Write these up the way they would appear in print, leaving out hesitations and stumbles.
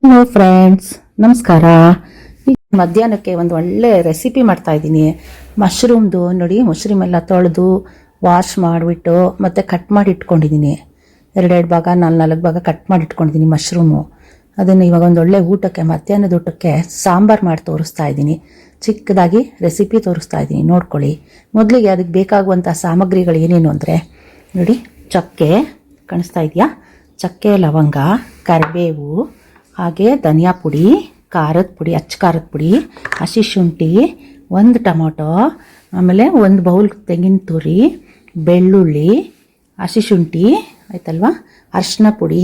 Hello friends, ನಮಸ್ಕಾರ. ಈಗ ಮಧ್ಯಾಹ್ನಕ್ಕೆ ಒಂದು ಒಳ್ಳೆ ರೆಸಿಪಿ ಮಾಡ್ತಾ ಇದ್ದೀನಿ. ಮಶ್ರೂಮ್ದು ನೋಡಿ, ಮಶ್ರೂಮ್ ಎಲ್ಲ ತೊಳೆದು ವಾಶ್ ಮಾಡಿಬಿಟ್ಟು ಮತ್ತು ಕಟ್ ಮಾಡಿ ಇಟ್ಕೊಂಡಿದ್ದೀನಿ. ಎರಡೆರಡು ಭಾಗ ನಾಲ್ಕು ಭಾಗ ಕಟ್ ಮಾಡಿ ಇಟ್ಕೊಂಡಿದ್ದೀನಿ ಮಶ್ರೂಮು. ಅದನ್ನು ಇವಾಗ ಒಂದು ಒಳ್ಳೆ ಊಟಕ್ಕೆ, ಮಧ್ಯಾಹ್ನದ ಊಟಕ್ಕೆ ಸಾಂಬಾರು ಮಾಡಿ ತೋರಿಸ್ತಾ ಇದ್ದೀನಿ. ಚಿಕ್ಕದಾಗಿ ರೆಸಿಪಿ ತೋರಿಸ್ತಾ ಇದ್ದೀನಿ, ನೋಡ್ಕೊಳ್ಳಿ. ಮೊದಲಿಗೆ ಅದಕ್ಕೆ ಬೇಕಾಗುವಂಥ ಸಾಮಗ್ರಿಗಳು ಏನೇನು ಅಂದರೆ ನೋಡಿ, ಚಕ್ಕೆ ಕಾಣಿಸ್ತಾ ಇದೆಯಾ, ಚಕ್ಕೆ, ಲವಂಗ, ಕರಿಬೇವು, ಹಾಗೆ ಧನಿಯಾ ಪುಡಿ, ಖಾರದ ಪುಡಿ, ಅಚ್ಚ ಖಾರದ ಪುಡಿ, ಹಸಿ ಶುಂಠಿ, ಒಂದು ಟೊಮೊಟೊ, ಆಮೇಲೆ ಒಂದು ಬೌಲ್ ತೆಂಗಿನ ತುರಿ, ಬೆಳ್ಳುಳ್ಳಿ, ಹಸಿ ಶುಂಠಿ ಆಯ್ತಲ್ವ, ಅರಿಶಿನ ಪುಡಿ,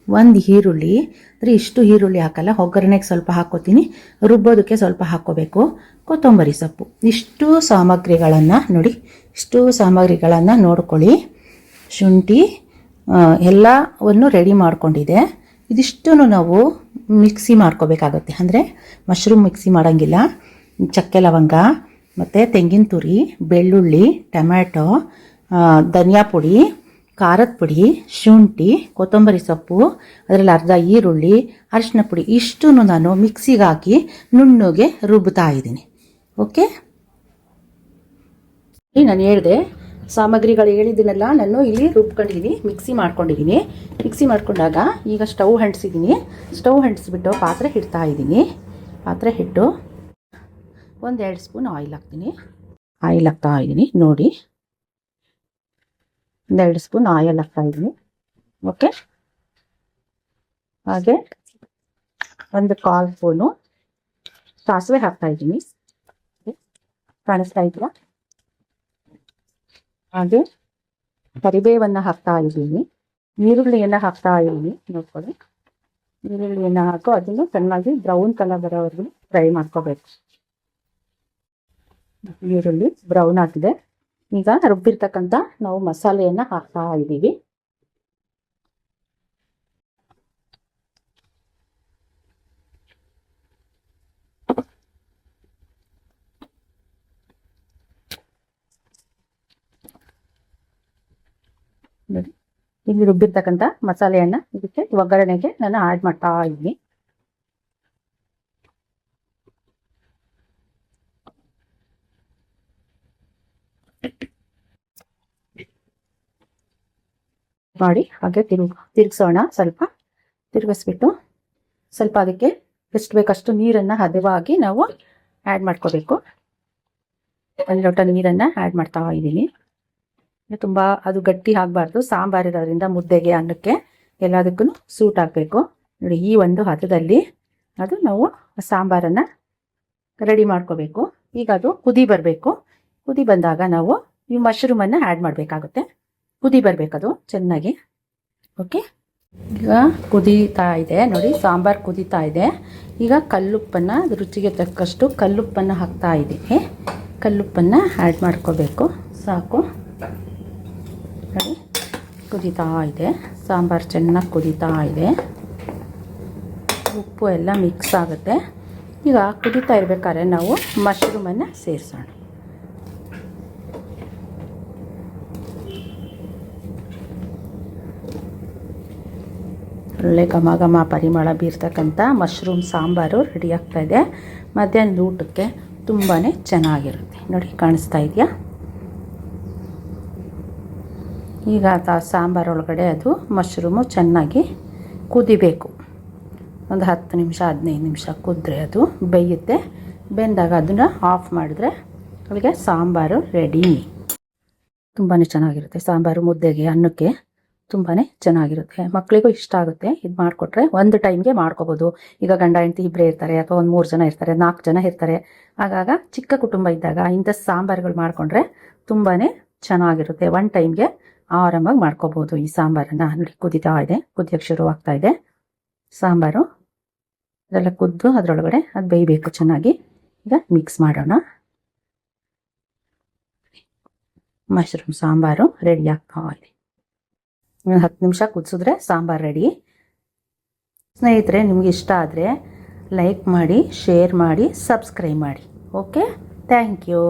ಒಂದು ಈರುಳ್ಳಿ. ಅಂದರೆ ಇಷ್ಟು ಈರುಳ್ಳಿ ಹಾಕಲ್ಲ, ಒಗ್ಗರಣೆಗೆ ಸ್ವಲ್ಪ ಹಾಕ್ಕೋತೀನಿ, ರುಬ್ಬೋದಕ್ಕೆ ಸ್ವಲ್ಪ ಹಾಕ್ಕೋಬೇಕು. ಕೊತ್ತಂಬರಿ ಸೊಪ್ಪು. ಇಷ್ಟು ಸಾಮಗ್ರಿಗಳನ್ನು ನೋಡಿ, ಇಷ್ಟು ಸಾಮಗ್ರಿಗಳನ್ನು ನೋಡ್ಕೊಳ್ಳಿ. ಶುಂಠಿ ಎಲ್ಲವನ್ನು ರೆಡಿ ಮಾಡ್ಕೊಂಡಿದೆ. ಇದಿಷ್ಟು ನಾವು ಮಿಕ್ಸಿ ಮಾಡ್ಕೋಬೇಕಾಗುತ್ತೆ. ಅಂದರೆ ಮಶ್ರೂಮ್ ಮಿಕ್ಸಿ ಮಾಡೋಂಗಿಲ್ಲ. ಚಕ್ಕೆ, ಲವಂಗ ಮತ್ತು ತೆಂಗಿನ ತುರಿ, ಬೆಳ್ಳುಳ್ಳಿ, ಟೊಮ್ಯಾಟೊ, ಧನಿಯಾ ಪುಡಿ, ಖಾರದ ಪುಡಿ, ಶುಂಠಿ, ಕೊತ್ತಂಬರಿ ಸೊಪ್ಪು, ಅದರಲ್ಲಿ ಅರ್ಧ ಈರುಳ್ಳಿ, ಅರಿಶಿನ ಪುಡಿ, ಇಷ್ಟು ನಾನು ಮಿಕ್ಸಿಗೆ ಹಾಕಿ ನುಣ್ಣಗೆ ರುಬ್ತಾ ಇದ್ದೀನಿ. ಓಕೆ, ನಾನು ಹೇಳಿದೆ ಸಾಮಗ್ರಿಗಳು ಹೇಳಿದ್ದೀನಲ್ಲ, ನಾನು ಇಲ್ಲಿ ರುಬ್ಕೊಂಡಿದ್ದೀನಿ, ಮಿಕ್ಸಿ ಮಾಡ್ಕೊಂಡಿದ್ದೀನಿ. ಮಿಕ್ಸಿ ಮಾಡ್ಕೊಂಡಾಗ ಈಗ ಸ್ಟವ್ ಅಂಟಿಸಿದ್ದೀನಿ. ಸ್ಟವ್ ಅಂಟಿಸ್ಬಿಟ್ಟು ಪಾತ್ರೆ ಇಡ್ತಾ ಇದ್ದೀನಿ. ಪಾತ್ರೆ ಇಟ್ಟು 1-2 ಸ್ಪೂನ್ ಆಯಿಲ್ ಹಾಕ್ತೀನಿ. ಆಯಿಲ್ ಹಾಕ್ತಾ ಇದ್ದೀನಿ ನೋಡಿ, 1-2 ಸ್ಪೂನ್ ಆಯಿಲ್ ಹಾಕ್ತಾ ಇದ್ದೀನಿ. ಓಕೆ, ಹಾಗೆ 1/4 ಸ್ಪೂನು ಸಾಸಿವೆ ಹಾಕ್ತಾ ಇದ್ದೀನಿ. ಕಾಣಿಸ್ತಾ ಇದೆಯಾ? ಹಾಗೆ ಕರಿಬೇವನ್ನು ಹಾಕ್ತಾ ಇದ್ದೀನಿ. ಈರುಳ್ಳಿಯನ್ನು ಹಾಕ್ತಾ ಇದ್ದೀನಿ, ನೋಡ್ಕೊಳ್ಳಿ. ಈರುಳ್ಳಿಯನ್ನು ಹಾಕೋ ಅದನ್ನು ಚೆನ್ನಾಗಿ ಬ್ರೌನ್ ಕಲರ್ ಬರೋವರೆಗೂ ಫ್ರೈ ಮಾಡ್ಕೋಬೇಕು. ಈರುಳ್ಳಿ ಬ್ರೌನ್ ಆಗಿದೆ. ಈಗ ರುಬ್ಬಿರ್ತಕ್ಕಂಥ ನಾವು ಮಸಾಲೆಯನ್ನು ಹಾಕ್ತಾ ಇದ್ದೀವಿ. ನೋಡಿ, ಇಲ್ಲಿ ರುಬ್ಬಿರ್ತಕ್ಕಂಥ ಮಸಾಲೆಯನ್ನು ಇದಕ್ಕೆ ಒಗ್ಗರಣೆಗೆ ನಾನು ಆ್ಯಡ್ ಮಾಡ್ತಾ ಇದ್ದೀನಿ. ಮಾಡಿ ಹಾಗೆ ತಿರುಗಿಸೋಣ. ಸ್ವಲ್ಪ ತಿರುಗಿಸ್ಬಿಟ್ಟು ಸ್ವಲ್ಪ ಅದಕ್ಕೆ ಎಷ್ಟು ಬೇಕಷ್ಟು ನೀರನ್ನು ಹದವಾಗಿ ನಾವು ಆ್ಯಡ್ ಮಾಡ್ಕೋಬೇಕು. 1 ಲೋಟ ನೀರನ್ನು ಆ್ಯಡ್ ಮಾಡ್ತಾ ಇದ್ದೀನಿ. ತುಂಬ ಅದು ಗಟ್ಟಿ ಆಗಬಾರ್ದು. ಸಾಂಬಾರು ಇರೋದ್ರಿಂದ ಮುದ್ದೆಗೆ, ಅನ್ನಕ್ಕೆ ಎಲ್ಲದಕ್ಕೂ ಸೂಟ್ ಆಗಬೇಕು. ನೋಡಿ, ಈ ಒಂದು ಹದದಲ್ಲಿ ಅದು ನಾವು ಸಾಂಬಾರನ್ನು ರೆಡಿ ಮಾಡ್ಕೋಬೇಕು. ಈಗ ಅದು ಕುದಿ ಬರಬೇಕು. ಕುದಿ ಬಂದಾಗ ನಾವು ಈ ಮಶ್ರೂಮನ್ನು ಆ್ಯಡ್ ಮಾಡಬೇಕಾಗುತ್ತೆ. ಕುದಿ ಬರಬೇಕದು ಚೆನ್ನಾಗಿ. ಓಕೆ, ಈಗ ಕುದೀತಾ ಇದೆ ನೋಡಿ, ಸಾಂಬಾರು ಕುದೀತಾ ಇದೆ. ಈಗ ಕಲ್ಲುಪ್ಪನ್ನು, ರುಚಿಗೆ ತಕ್ಕಷ್ಟು ಕಲ್ಲುಪ್ಪನ್ನು ಹಾಕ್ತಾ ಇದ್ದೀನಿ. ಕಲ್ಲುಪ್ಪನ್ನು ಆ್ಯಡ್ ಮಾಡ್ಕೋಬೇಕು. ಸಾಕು ನೋಡಿ, ಕುದೀತಾ ಇದೆ. ಸಾಂಬಾರು ಚೆನ್ನಾಗಿ ಕುದೀತಾ ಇದೆ. ಉಪ್ಪು ಎಲ್ಲ ಮಿಕ್ಸ್ ಆಗುತ್ತೆ. ಈಗ ಕುದೀತಾ ಇರಬೇಕಾದ್ರೆ ನಾವು ಮಶ್ರೂಮನ್ನು ಸೇರಿಸೋಣ. ಒಳ್ಳೆ ಘಮ ಘಮ ಪರಿಮಳ ಬೀರ್ತಕ್ಕಂಥ ಮಶ್ರೂಮ್ ಸಾಂಬಾರು ರೆಡಿ ಆಗ್ತಾಯಿದೆ. ಮಧ್ಯಾಹ್ನದ ಊಟಕ್ಕೆ ತುಂಬಾ ಚೆನ್ನಾಗಿರುತ್ತೆ. ನೋಡಿ, ಕಾಣಿಸ್ತಾ ಇದೆಯಾ? ಈಗ ಸಾಂಬಾರೊಳಗಡೆ ಅದು ಮಶ್ರೂಮು ಚೆನ್ನಾಗಿ ಕುದಿಬೇಕು. ಒಂದು 10 ನಿಮಿಷ 15 ನಿಮಿಷ ಕುದ್ರೆ ಅದು ಬೇಯುತ್ತೆ. ಬೆಂದಾಗ ಅದನ್ನು ಆಫ್ ಮಾಡಿದ್ರೆ ಅಲ್ಲಿಗೆ ಸಾಂಬಾರು ರೆಡಿ. ತುಂಬಾ ಚೆನ್ನಾಗಿರುತ್ತೆ ಸಾಂಬಾರು. ಮುದ್ದೆಗೆ, ಅನ್ನಕ್ಕೆ ತುಂಬಾ ಚೆನ್ನಾಗಿರುತ್ತೆ. ಮಕ್ಕಳಿಗೂ ಇಷ್ಟ ಆಗುತ್ತೆ. ಇದು ಮಾಡಿಕೊಟ್ರೆ ಒಂದು ಟೈಮ್ಗೆ ಮಾಡ್ಕೋಬೋದು. ಈಗ ಗಂಡ ಹೆಂಡತಿ ಇಬ್ಬರೇ ಇರ್ತಾರೆ, ಅಥವಾ ಒಂದು 3 ಜನ ಇರ್ತಾರೆ, 4 ಜನ ಇರ್ತಾರೆ. ಆಗಾಗ ಚಿಕ್ಕ ಕುಟುಂಬ ಇದ್ದಾಗ ಇಂಥ ಸಾಂಬಾರುಗಳು ಮಾಡಿಕೊಂಡ್ರೆ ತುಂಬಾ ಚೆನ್ನಾಗಿರುತ್ತೆ. ಒಂದು ಟೈಮ್ಗೆ ಆರಾಮಾಗಿ ಮಾಡ್ಕೋಬೋದು ಈ ಸಾಂಬಾರನ್ನು. ನೋಡಿ, ಕುದೀತಾ ಇದೆ, ಕುದಿಯೋಕ್ಕೆ ಶುರುವಾಗ್ತಾ ಇದೆ ಸಾಂಬಾರು. ಅದೆಲ್ಲ ಕುದ್ದು ಅದರೊಳಗಡೆ ಅದು ಬೇಯಬೇಕು ಚೆನ್ನಾಗಿ. ಈಗ ಮಿಕ್ಸ್ ಮಾಡೋಣ. ಮಶ್ರೂಮ್ ಸಾಂಬಾರು ರೆಡಿ ಆಗ್ತಾ ಇದೆ. 10 ನಿಮಿಷ ಕುದಿಸಿದ್ರೆ ಸಾಂಬಾರು ರೆಡಿ. ಸ್ನೇಹಿತರೆ, ನಿಮಗೆ ಇಷ್ಟ ಆದರೆ ಲೈಕ್ ಮಾಡಿ, ಶೇರ್ ಮಾಡಿ, ಸಬ್ಸ್ಕ್ರೈಬ್ ಮಾಡಿ. Okay, thank you.